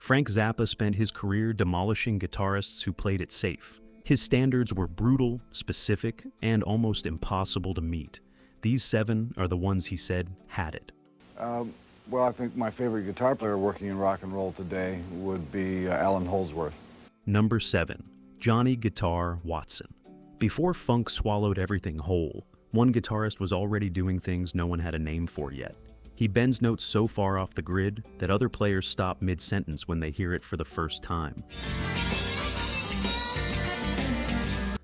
Frank Zappa spent his career demolishing guitarists who played it safe. His standards were brutal, specific, and almost impossible to meet. These 7 are the ones he said had it. Well, I think my favorite guitar player working in rock and roll today would be Allan Holdsworth. Number 7. Johnny Guitar Watson. Before funk swallowed everything whole, one guitarist was already doing things no one had a name for yet. He bends notes so far off the grid that other players stop mid-sentence when they hear it for the first time.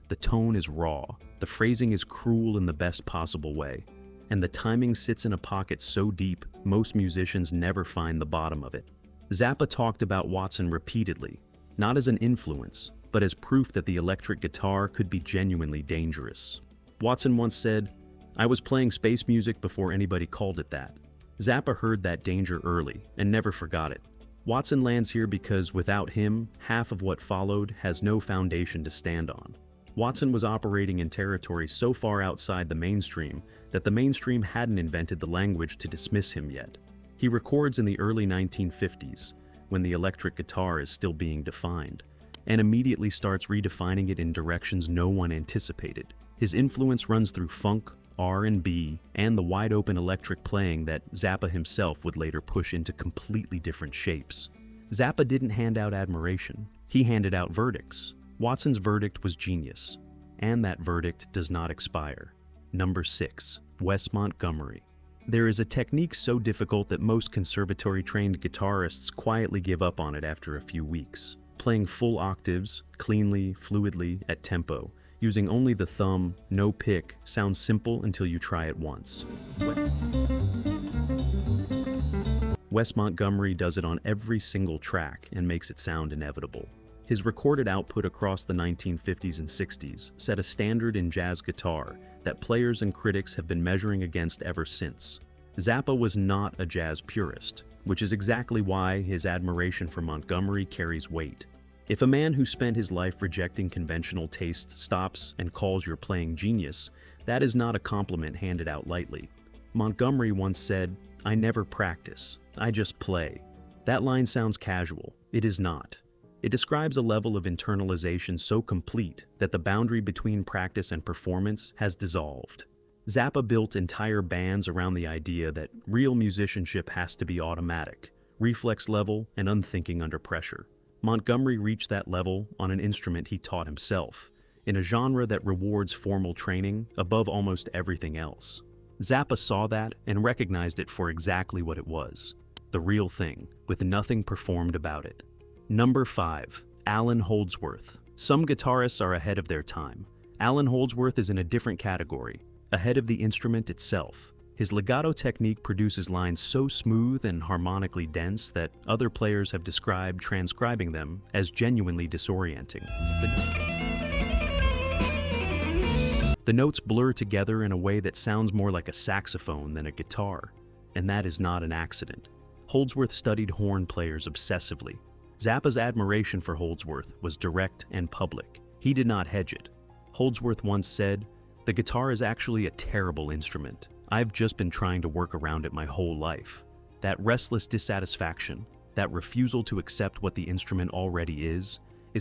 The tone is raw, the phrasing is cruel in the best possible way, and the timing sits in a pocket so deep, most musicians never find the bottom of it. Zappa talked about Watson repeatedly, not as an influence, but as proof that the electric guitar could be genuinely dangerous. Watson once said, "I was playing space music before anybody called it that." Zappa heard that danger early and never forgot it. Watson lands here because without him, half of what followed has no foundation to stand on. Watson was operating in territory so far outside the mainstream that the mainstream hadn't invented the language to dismiss him yet. He records in the early 1950s, when the electric guitar is still being defined, and immediately starts redefining it in directions no one anticipated. His influence runs through funk, R&B, and the wide-open electric playing that Zappa himself would later push into completely different shapes. Zappa didn't hand out admiration, he handed out verdicts. Watson's verdict was genius, and that verdict does not expire. Number 6. Wes Montgomery. There is a technique so difficult that most conservatory-trained guitarists quietly give up on it after a few weeks. Playing full octaves, cleanly, fluidly, at tempo, using only the thumb, no pick, sounds simple until you try it once. Wes Montgomery does it on every single track and makes it sound inevitable. His recorded output across the 1950s and 60s set a standard in jazz guitar that players and critics have been measuring against ever since. Zappa was not a jazz purist, which is exactly why his admiration for Montgomery carries weight. If a man who spent his life rejecting conventional taste stops and calls your playing genius, that is not a compliment handed out lightly. Montgomery once said, "I never practice, I just play." That line sounds casual. It is not. It describes a level of internalization so complete that the boundary between practice and performance has dissolved. Zappa built entire bands around the idea that real musicianship has to be automatic, reflex level, and unthinking under pressure. Montgomery reached that level on an instrument he taught himself, in a genre that rewards formal training above almost everything else. Zappa saw that and recognized it for exactly what it was, the real thing, with nothing performed about it. Number 5. Allan Holdsworth. Some guitarists are ahead of their time. Allan Holdsworth is in a different category, ahead of the instrument itself. His legato technique produces lines so smooth and harmonically dense that other players have described transcribing them as genuinely disorienting. The notes blur together in a way that sounds more like a saxophone than a guitar, and that is not an accident. Holdsworth studied horn players obsessively. Zappa's admiration for Holdsworth was direct and public. He did not hedge it. Holdsworth once said, "The guitar is actually a terrible instrument. I've just been trying to work around it my whole life." That restless dissatisfaction, that refusal to accept what the instrument already is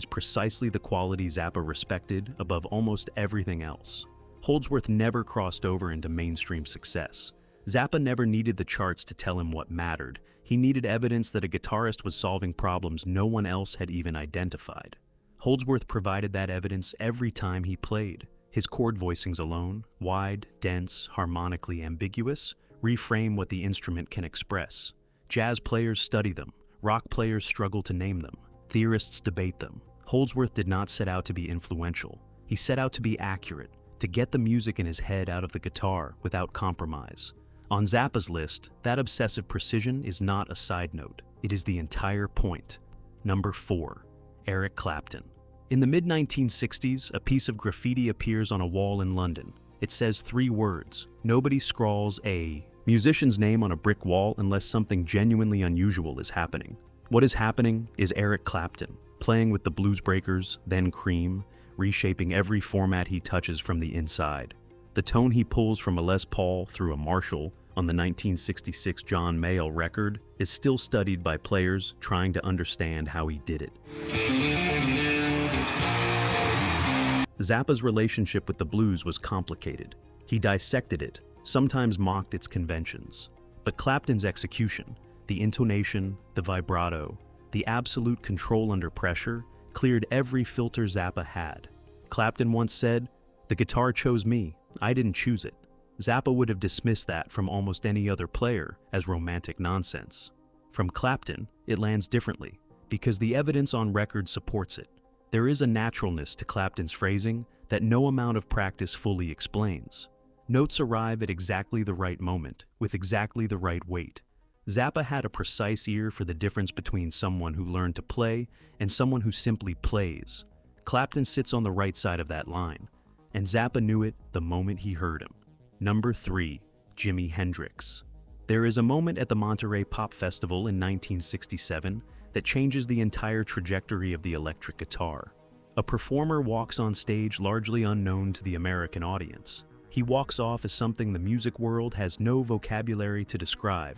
precisely the quality Zappa respected above almost everything else. Holdsworth never crossed over into mainstream success. Zappa never needed the charts to tell him what mattered. He needed evidence that a guitarist was solving problems no one else had even identified. Holdsworth provided that evidence every time he played. His chord voicings alone, wide, dense, harmonically ambiguous, reframe what the instrument can express. Jazz players study them. Rock players struggle to name them. Theorists debate them. Holdsworth did not set out to be influential. He set out to be accurate, to get the music in his head out of the guitar without compromise. On Zappa's list, that obsessive precision is not a side note. It is the entire point. Number 4. Eric Clapton. In the mid-1960s, a piece of graffiti appears on a wall in London. It says 3 words. Nobody scrawls a musician's name on a brick wall unless something genuinely unusual is happening. What is happening is Eric Clapton, playing with the Blues Breakers, then Cream, reshaping every format he touches from the inside. The tone he pulls from a Les Paul through a Marshall, on the 1966 John Mayall record is still studied by players trying to understand how he did it. Zappa's relationship with the blues was complicated. He dissected it, sometimes mocked its conventions. But Clapton's execution, the intonation, the vibrato, the absolute control under pressure, cleared every filter Zappa had. Clapton once said, "The guitar chose me, I didn't choose it." Zappa would have dismissed that from almost any other player as romantic nonsense. From Clapton, it lands differently, because the evidence on record supports it. There is a naturalness to Clapton's phrasing that no amount of practice fully explains. Notes arrive at exactly the right moment, with exactly the right weight. Zappa had a precise ear for the difference between someone who learned to play and someone who simply plays. Clapton sits on the right side of that line, and Zappa knew it the moment he heard him. Number 3, Jimi Hendrix. There is a moment at the Monterey Pop Festival in 1967 that changes the entire trajectory of the electric guitar. A performer walks on stage largely unknown to the American audience. He walks off as something the music world has no vocabulary to describe.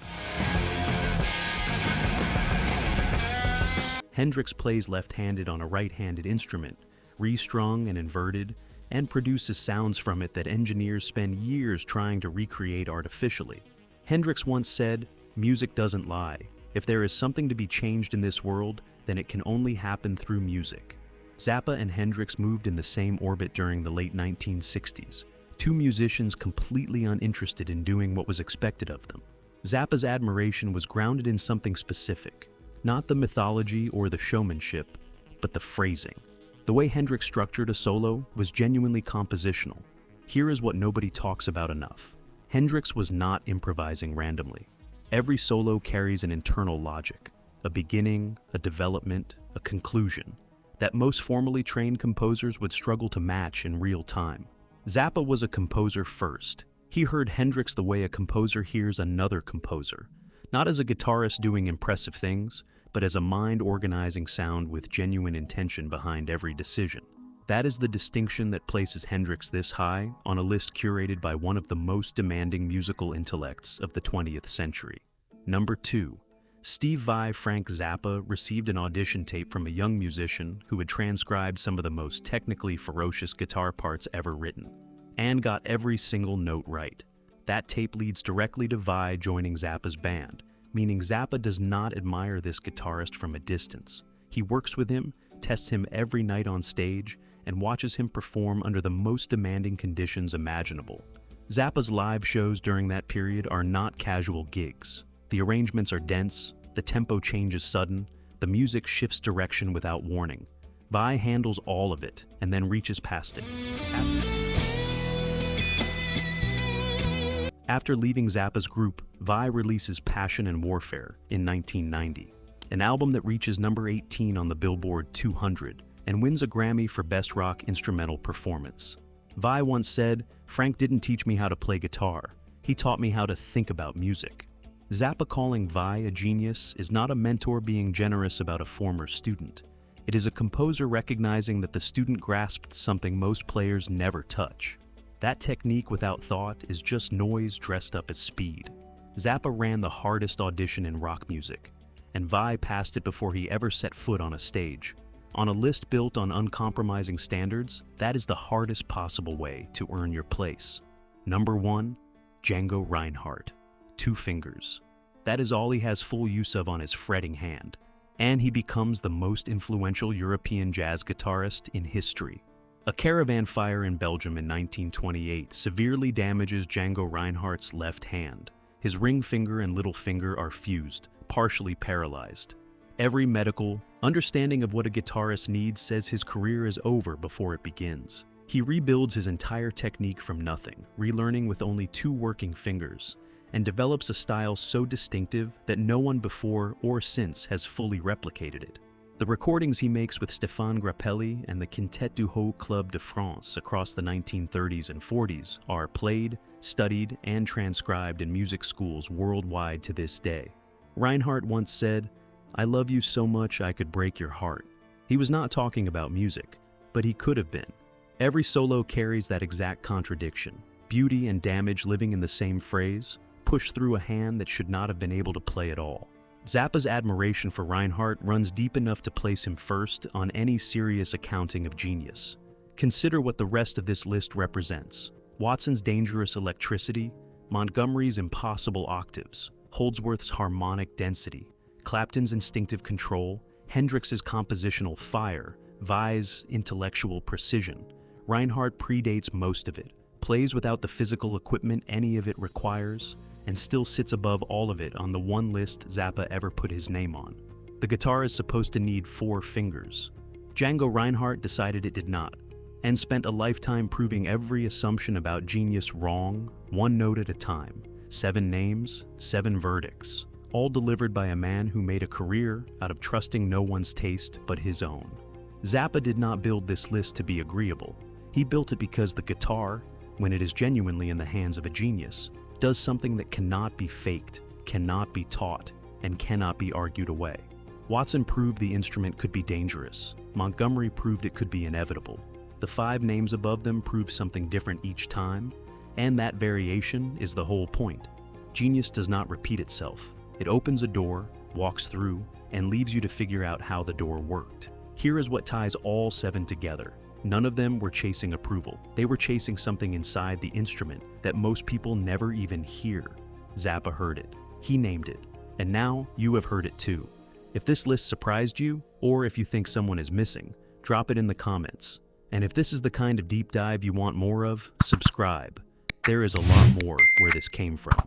Hendrix plays left-handed on a right-handed instrument, restrung and inverted, and produces sounds from it that engineers spend years trying to recreate artificially. Hendrix once said, "Music doesn't lie. If there is something to be changed in this world, then it can only happen through music." Zappa and Hendrix moved in the same orbit during the late 1960s, two musicians completely uninterested in doing what was expected of them. Zappa's admiration was grounded in something specific, not the mythology or the showmanship, but the phrasing. The way Hendrix structured a solo was genuinely compositional. Here is what nobody talks about enough. Hendrix was not improvising randomly. Every solo carries an internal logic, a beginning, a development, a conclusion, that most formally trained composers would struggle to match in real time. Zappa was a composer first. He heard Hendrix the way a composer hears another composer, not as a guitarist doing impressive things, but as a mind-organizing sound with genuine intention behind every decision. That is the distinction that places Hendrix this high on a list curated by one of the most demanding musical intellects of the 20th century. Number 2. Steve Vai Frank Zappa received an audition tape from a young musician who had transcribed some of the most technically ferocious guitar parts ever written, and got every single note right. That tape leads directly to Vai joining Zappa's band, meaning Zappa does not admire this guitarist from a distance. He works with him, tests him every night on stage, and watches him perform under the most demanding conditions imaginable. Zappa's live shows during that period are not casual gigs. The arrangements are dense, the tempo changes sudden, the music shifts direction without warning. Vai handles all of it, and then reaches past it. After leaving Zappa's group, Vai releases Passion and Warfare in 1990, an album that reaches number 18 on the Billboard 200 and wins a Grammy for Best Rock Instrumental Performance. Vai once said, "Frank didn't teach me how to play guitar. He taught me how to think about music." Zappa calling Vai a genius is not a mentor being generous about a former student. It is a composer recognizing that the student grasped something most players never touch. That technique without thought is just noise dressed up as speed. Zappa ran the hardest audition in rock music, and Vai passed it before he ever set foot on a stage. On a list built on uncompromising standards, that is the hardest possible way to earn your place. Number 1, Django Reinhardt. 2 fingers. That is all he has full use of on his fretting hand, and he becomes the most influential European jazz guitarist in history. A caravan fire in Belgium in 1928 severely damages Django Reinhardt's left hand. His ring finger and little finger are fused, partially paralyzed. Every medical understanding of what a guitarist needs says his career is over before it begins. He rebuilds his entire technique from nothing, relearning with only 2 working fingers, and develops a style so distinctive that no one before or since has fully replicated it. The recordings he makes with Stéphane Grappelli and the Quintet du Haut Club de France across the 1930s and 40s are played, studied, and transcribed in music schools worldwide to this day. Reinhardt once said, "I love you so much I could break your heart." He was not talking about music, but he could have been. Every solo carries that exact contradiction, beauty and damage living in the same phrase, push through a hand that should not have been able to play at all. Zappa's admiration for Reinhardt runs deep enough to place him first on any serious accounting of genius. Consider what the rest of this list represents. Watson's dangerous electricity, Montgomery's impossible octaves, Holdsworth's harmonic density, Clapton's instinctive control, Hendrix's compositional fire, Vai's intellectual precision. Reinhardt predates most of it, plays without the physical equipment any of it requires, and still sits above all of it on the one list Zappa ever put his name on. The guitar is supposed to need 4 fingers. Django Reinhardt decided it did not, and spent a lifetime proving every assumption about genius wrong, one note at a time. 7 names, 7 verdicts, all delivered by a man who made a career out of trusting no one's taste but his own. Zappa did not build this list to be agreeable. He built it because the guitar, when it is genuinely in the hands of a genius, does something that cannot be faked, cannot be taught, and cannot be argued away. Watson proved the instrument could be dangerous. Montgomery proved it could be inevitable. The 5 names above them prove something different each time, and that variation is the whole point. Genius does not repeat itself. It opens a door, walks through, and leaves you to figure out how the door worked. Here is what ties all 7 together. None of them were chasing approval. They were chasing something inside the instrument that most people never even hear. Zappa heard it. He named it. And now you have heard it too. If this list surprised you, or if you think someone is missing, drop it in the comments. And if this is the kind of deep dive you want more of, subscribe. There is a lot more where this came from.